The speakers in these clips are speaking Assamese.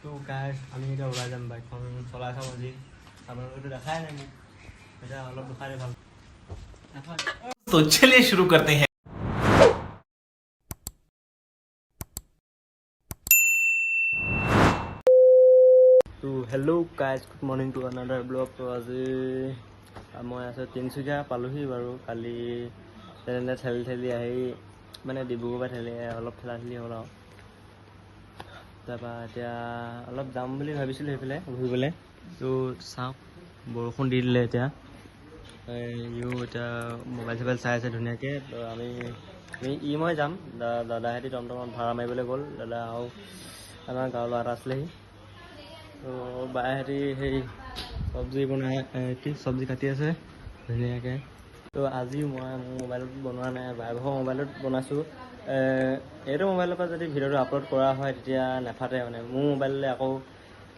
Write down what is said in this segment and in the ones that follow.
তো গাইজ আমি এতিয়া ওলাই যাম বাইকখন চলাই চাম আজি আপোনালোকেতো দেখাই নাই মোক এতিয়া অলপ দেখাই ভাল तो चलिए शुरू करते हैं। তো hello' guys good morning to another blog. তো আজি মই আছোঁ তিনিচুকীয়া পালোহি বাৰু। কালি তেনেকৈ ঠেলি ঠেলি আহি মানে ডিব্ৰুগড়ৰ পৰা ঠেলি অলপ ঠেলা ঠেলি হ'ল আৰু তাৰপৰা এতিয়া অলপ যাম বুলি ভাবিছিলোঁ সেইফালে ঘূৰিবলৈ। তো চাওক বৰষুণ দি দিলে এতিয়া ইও এতিয়া মোবাইল চোবাইল চাই আছে ধুনীয়াকৈ। তো আমি মই যাম দাদাহেঁতি টমটমত ভাড়া মাৰিবলৈ গ'ল। দাদা আৰু আমাৰ গাঁৱৰ ল'ৰা এটা আছিলেহি। তো বাহেঁতি সেই চব্জি বনাই কি চব্জি কাটি আছে ধুনীয়াকৈ। তো আজি মই মোৰ মোবাইলত বনোৱা নাই, বাইভাগৰ মোবাইলত বনাইছোঁ। এইটো মোবাইলৰ পৰা যদি ভিডিঅ'টো আপলোড কৰা হয় তেতিয়া নেফাটে মানে। মোৰ মোবাইললৈ আকৌ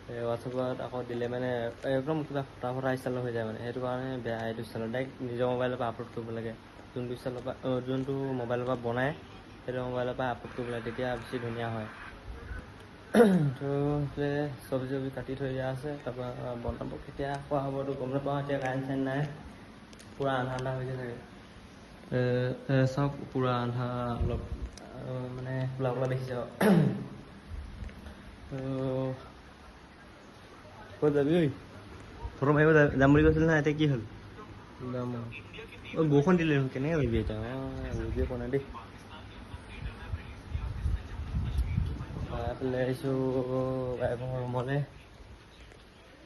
হোৱাটছএপত আকৌ দিলে মানে একদম কিবা ফটা ফটা ষ্টাইলৰ হৈ যায় মানে। সেইটো কাৰণে বেয়া এইটো ষ্টাইলত ডাইৰেক্ট নিজৰ মোবাইলৰ পৰা আপলোড কৰিব লাগে। যোনটো ষ্টাইলৰ পৰা যোনটো মোবাইলৰ পৰা বনায় সেইটো মোবাইলৰ পৰা আপলোড কৰিব লাগে, তেতিয়া বেছি ধুনীয়া হয়। তো চব্জি কাটি থৈ দিয়া আছে, তাৰপৰা বনাব কেতিয়া খোৱা হ'বতো গম নাপাওঁ। এতিয়া কাৰেণ্ট চাৰেণ্ট নাই, পূৰা আন্ধা আন্ধা হৈছে চাগে। চাওক পূৰা আন্ধা অলপ মানে কোলা কোলা দেখিছে আৰু। ক'ত যাবি ঐ? ফটো মাৰিব যাম বুলি কৈছিল নহয়, এতিয়া কি হ'ল? যাম বৰষুণ দিলে দেখোন, কেনেকৈ পাৰিবি এতিয়া? বুজিয়ে পোৱা নাই দেই। এইফালে আহিছোঁ বাইকৰ ৰুমলৈ।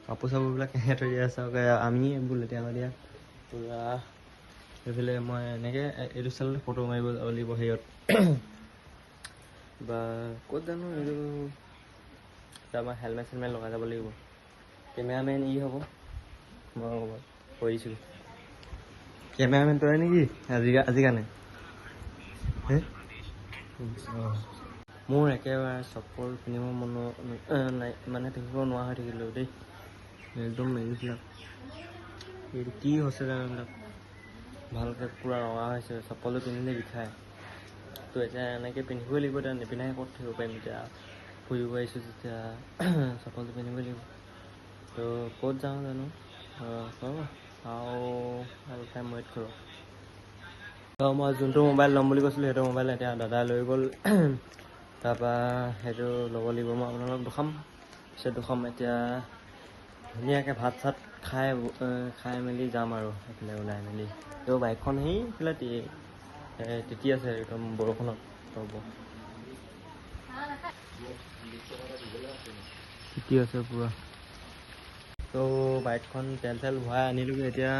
কাপোৰ চাপোৰবিলাক কেনেকৈ থৈ দিয়া আছে আমি এইবোৰ লেতেৰা দিয়া পূৰা। এইফালে মই এনেকৈ এইটো ষ্টাইলত ফটো মাৰিব যাব লাগিব হেৰিয়ত বা ক'ত জানো এইটো। আমাৰ হেলমেট চেলমেট লগাই যাব লাগিব। কেমেৰামেন হ'ব মই কৰিছোঁ। কেমেৰামেন তই নেকি আজি কাৰণে? মোৰ একেবাৰে চপ্পল পিন্ধিব মন নাই মানে, পিন্ধিব নোৱাৰা হৈ থাকিলোঁ দেই একদম। এইবিলাক এইটো কি হৈছে জানো, এইবিলাক ভালকৈ পূৰা ৰঙা হৈছে। চপ্পলটো পিন্ধিলে বিষায়। তো এতিয়া এনেকৈ পিন্ধিবই লাগিব। এতিয়া নিপিন্ধাকৈ ক'ত থাকিব পাৰিম? এতিয়া ফুৰিব আহিছোঁ যেতিয়া চপ্পলটো পিন্ধিবই লাগিব। তো ক'ত যাওঁ জানো আৰু অলপ টাইম ৱেইট কৰোঁ। তো মই যোনটো মোবাইল ল'ম বুলি কৈছিলোঁ সেইটো মোবাইল এতিয়া দাদাই লৈ গ'ল। তাৰপৰা সেইটো ল'ব লাগিব। মই আপোনালোকক দেখাম, পিছত দেখাম। এতিয়া ধুনীয়াকৈ ভাত চাত খাই মেলি যাম আৰু সেইফালে ওলাই মেলি। তো বাইকখন সেইফালে তিতি আছে একদম বৰষুণত। তিতি আছে পূৰা। তো বাইকখন তেল চেল ভৰাই আনিলোগৈ। এতিয়া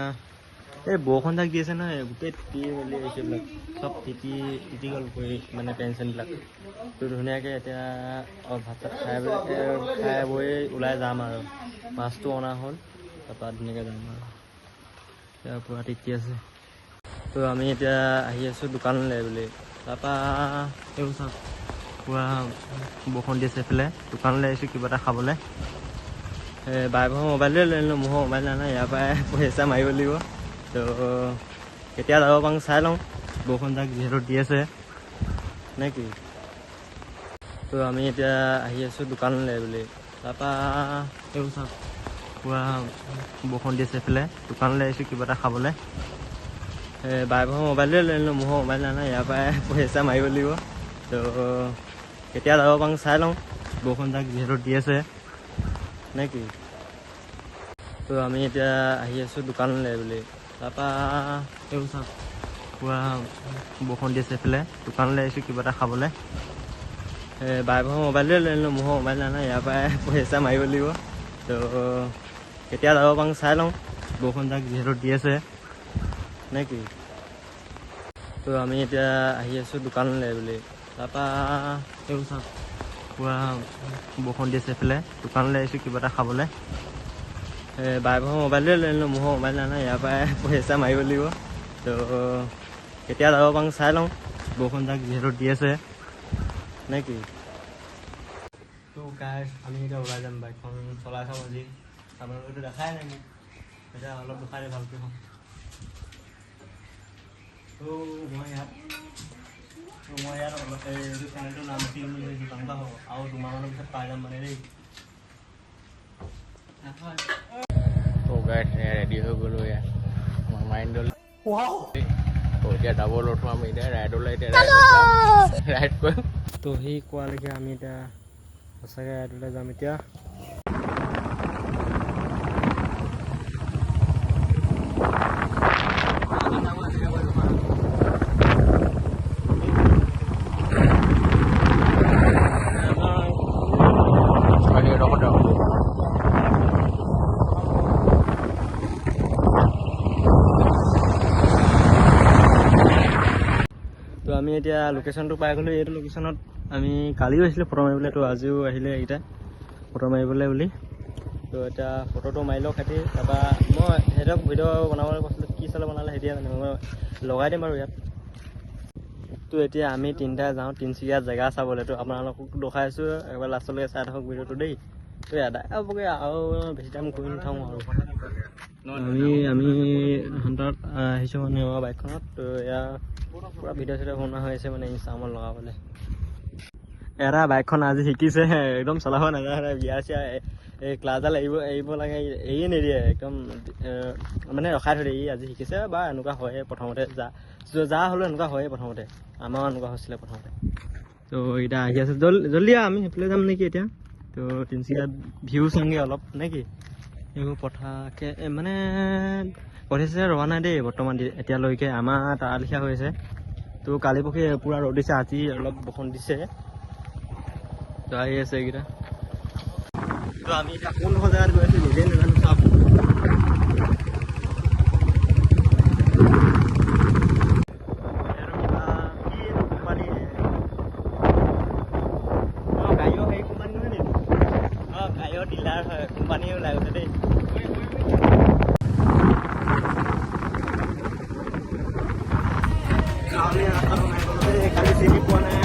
এই বৰষুণ যাক দি আছে নহয়, গোটেই তিতি মেলি আহিছে এইবিলাক চব তিতি গ'ল মানে পেণ্ট চেণ্টবিলাক। তো ধুনীয়াকৈ এতিয়া ভাত চাত খাই বৈ ওলাই যাম আৰু। মাছটো অনা হ'ল, তাৰপৰা ধুনীয়াকৈ যাম আৰু। এতিয়া পূৰা তিতি আছে। তো আমি এতিয়া আহি আছোঁ দোকানলৈ বুলি। তাৰপৰা এইবোৰ চাওক পূৰা বৰষুণ দি আছে এইফালে। দোকানলৈ আহিছোঁ কিবা এটা খাবলৈ। বাইভাগৰ মোবাইলটোৱে লৈ আনিলোঁ, মোৰ মোবাইল নাই নহয়। ইয়াৰ পৰাই পইচা মাৰিব লাগিব। তো কেতিয়া যাব পাৰোঁ চাই লওঁ, বৰষুণ যাক যিহেতু দি আছে নে কি। তো আমি এতিয়া আহি আছোঁ দোকানলৈ বুলি। তাৰপৰা এইবোৰ চাওক পূৰা বৰষুণ দি আছে এইফালে। দোকানলৈ আহিছোঁ কিবা এটা খাবলৈ। বাইভাগৰ মোবাইলটোৱে লৈ আনিলোঁ, মোৰ মোবাইল নাই নহয়। ইয়াৰ পৰাই পইচা মাৰিব লাগিব। তো কেতিয়া যাব পাৰোঁ চাই লওঁ, বৰষুণ যাক যিহেতু দি আছে নে কি। তো আমি এতিয়া আহি আছোঁ দোকানলৈ বুলি। তাৰপৰা এইবোৰ চাওক পূৰা বৰষুণ দি আছে এইফালে। দোকানলৈ আহিছোঁ কিবা এটা খাবলৈ। বাইভাগৰ মোবাইলটোৱে লৈ আনিলোঁ, মোৰ মোবাইল নাই নহয়। ইয়াৰ পৰাই পইচা মাৰিব লাগিব। তো কেতিয়া যাব পাৰোঁ চাই লওঁ, বৰষুণ যাক যিহেতু দি আছে নে কি। তো আমি এতিয়া আহি আছোঁ দোকানলৈ বুলি। তাৰপৰা এইবোৰ চাওক পূৰা বৰষুণ দি আছে এইফালে। দোকানলৈ আহিছোঁ কিবা এটা খাবলৈ। বাইভাগৰ মোবাইলটোৱে লৈ আনিলোঁ, মোৰ মোবাইল নাই নহয়। ইয়াৰ পৰাই পইচা মাৰিব লাগিব। তো কেতিয়া যাব পাৰোঁ চাই লওঁ, বৰষুণ যাক যিহেতু দি আছে নে কি। তো গাইজ আমি এতিয়া ওলাই যাম বাইকখন চলাই চাম আজি আপোনালোকেতো দেখাই নাই মোক এতিয়া অলপ দেখাই ভালকৈ হওঁ। তো মই ইয়াত অলপ এইটো চেনেলটোৰ নাম কি বুলি ভাবিছোঁ জানিবা হ'ব আৰু দুমাহমানৰ পিছত পাই যাম মানে দেই। ৰেডি হৈ গ'লো ইয়াত আমাৰ মাইণ্ডল এতিয়া ডাবল উঠো আমি এতিয়া ৰাইডলৈ এতিয়া ৰাইড কৰিম তো সি কোৱালৈকে আমি এতিয়া সঁচাকৈ ৰাইডলৈ যাম এতিয়া তো আমি এতিয়া লোকেশ্যনটো পাই গ'লোঁ এইটো লোকেশ্যনত আমি কালিও আহিছিলোঁ ফটো মাৰিবলৈ তো আজিও আহিলে এইকেইটা ফটো মাৰিবলৈ বুলি তো এতিয়া ফটোটো মাৰি লওঁ খাতি তাৰপৰা মই সিহঁতক ভিডিঅ' বনাবলৈ কৈছিলোঁ কি চালে বনালে সেইটোৱে মানে মই লগাই দিম আৰু ইয়াত তো এতিয়া আমি তিনিটা যাওঁ তিনিচুকীয়া জেগা চাবলৈ তো আপোনালোকক দেখাইছোঁ এবাৰ লাষ্টলৈকে চাই থাকক ভিডিঅ'টো দেই তো এদাই হ'বগৈ আৰু বেছি টাইম কৰি নাথাকোঁ আৰু আমি হান্তত আহিছোঁ মানে আমাৰ বাইকখনত তো এয়া পুৰা ভিডিঅ' চিডিঅ' বনোৱা হৈ আছে মানে ইনষ্টাগ্ৰামত লগাবলৈ এৰা বাইকখন আজি শিকিছে একদম চলাব নাজানে বিয়া চিয়া এই ক্লাছডাল এৰিব লাগে এৰিয়ে নিদিয়ে একদম মানে ৰখাই থৈ দিয়ে আজি শিকিছে বা এনেকুৱা হয়ে প্ৰথমতে যা হ'লেও এনেকুৱা হয়ে প্ৰথমতে আমাৰো এনেকুৱা হৈছিলে প্ৰথমতে তো এতিয়া আহি আছে জল্দি আমি সেইফালে যাম নেকি এতিয়া তো তিনিচুকীয়াত ভিউ চাওঁগৈ অলপ নে কি এইবোৰ পথাৰকৈ মানে পঠিয়াইছে ৰোৱা নাই দেই বৰ্তমান এতিয়ালৈকে আমাৰ তাৰ লিখীয়া হৈ আছে তো কালি পৰহি পূৰা ৰ'দ দিছে আজি অলপ বৰষুণ দিছে তো আহি আছে এইকেইটা তো আমি এতিয়া কোনডোখৰ জেগাত গৈ আছোঁ নিজেই নাজানো চাওক গাড়ীও হেৰি কোম্পানী নহয় নেকি গাড়ীও ডিলাৰ হয় কোম্পানীও ওলাই গৈছে দেই কালি চিনি পোৱা নাই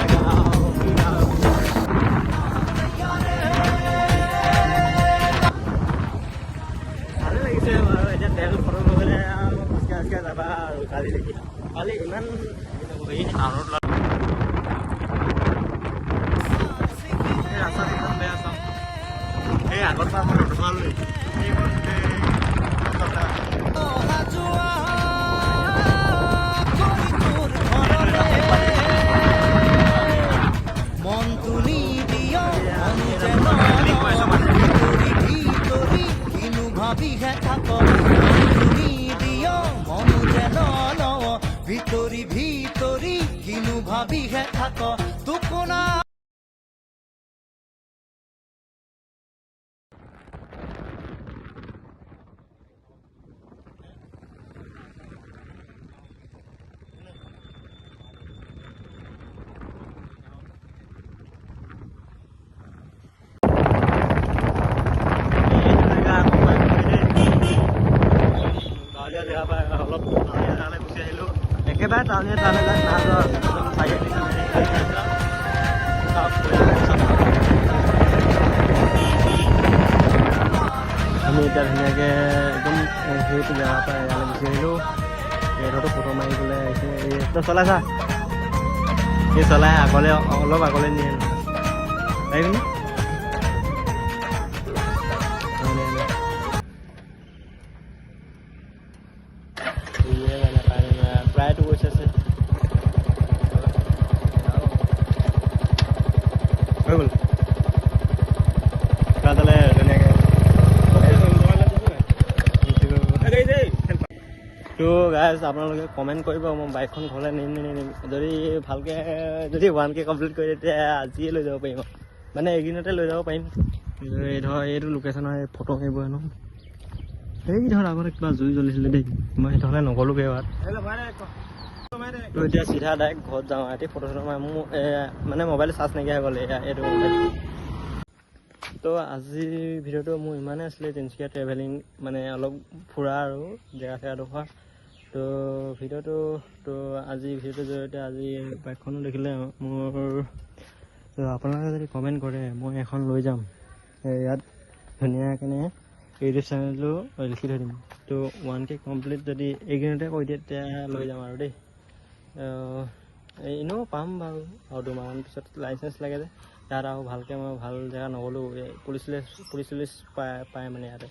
ভালে লাগিছে বাৰু এতিয়া তেল খতম হৈ গ'লে আৰু খোজকাঢ়ি যাবা আৰু কালি দেখি কালি ইমান হেৰি টাউনত ৰাস্তাত একদম বেয়া চাওঁ এই আগৰ পৰা মই নথমালোৱেই ভিতৰি ভিতৰি কিনু ভাবি হে থাক তুকনা অলপ টাউনীয়া গুচি আহিলোঁ একেবাৰে টাউনীয়া টাউনবিলাক নাযাওঁ একদম চাৰিআলি আমি এতিয়া ধুনীয়াকৈ একদম সেইটো জেগাৰ পৰা ইয়ালৈ গুচি আহিলোঁ সিহঁততো ফটো মাৰিবলৈ আহিছে তই চলাইছা সি চলাই আগলৈ অলপ আগলৈ নিয়ে পাৰিবিনে প্ৰায়টো গৈছে আছে হৈ গ'ল তালে ধুনীয়াকৈ তো গাইজ আপোনালোকে কমেণ্ট কৰিব মই বাইকখন ঘৰলৈ নিম যদি ভালকৈ যদি 1K কমপ্লিট কৰি তেতিয়া আজিয়ে লৈ যাব পাৰিম মানে এইকেইদিনতে লৈ যাব পাৰিম ধৰ এইটো লোকেশ্যনৰ ফটো মাৰিব হেনো এই ধৰ আগতে কিবা জুই জ্বলিছিলে দেই মই সেইটোলৈ নগ'লোগৈ এবাৰ তো এতিয়া চিধা ডাইৰেক্ট ঘৰত যাওঁ ৰাতি ফটো চটো মাৰি মোৰ মানে মোবাইল চাৰ্জ নাইকিয়া হৈ গ'ল এইটো মোবাইল তো আজিৰ ভিডিঅ'টো মোৰ ইমানেই আছিলে তিনিচুকীয়া ট্ৰেভেলিং মানে অলপ ফুৰা আৰু জেগা চেগাডোখৰ তো ভিডিঅ'টো তো আজি ভিডিঅ'টোৰ জৰিয়তে আজি বাইকখনো দেখিলে মোৰ তো আপোনালোকে যদি কমেণ্ট কৰে মই এখন লৈ যাম ইয়াত ধুনীয়াকৈ ইউটিউব চেনেলটো লিখি থৈ দিম তো 1K কমপ্লিট যদি এইকেইদিনতে কৈ দিয়ে তেতিয়া লৈ যাম আৰু দেই এনেও পাম বাৰু আৰু 2 মাহমান পিছত লাইচেঞ্চ লাগে যে ইয়াত আৰু ভালকৈ মই ভাল জেগা নগ'লোঁ, পুলিচ চুলিচ পায় মানে ইয়াতে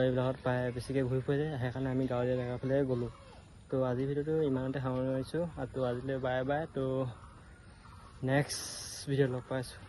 এইবিলাকত পায় বেছিকৈ ঘূৰি ফুৰে যে, সেইকাৰণে আমি গাঁৱলীয়া জেগা ফালে গ'লোঁ। তো আজিৰ ভিডিঅ'টো ইমানতে সামৰণি মাৰিছোঁ আৰু তো আজিলৈ বাই বাই। তো নেক্সট ভিডিঅ'ত লগ পাইছোঁ।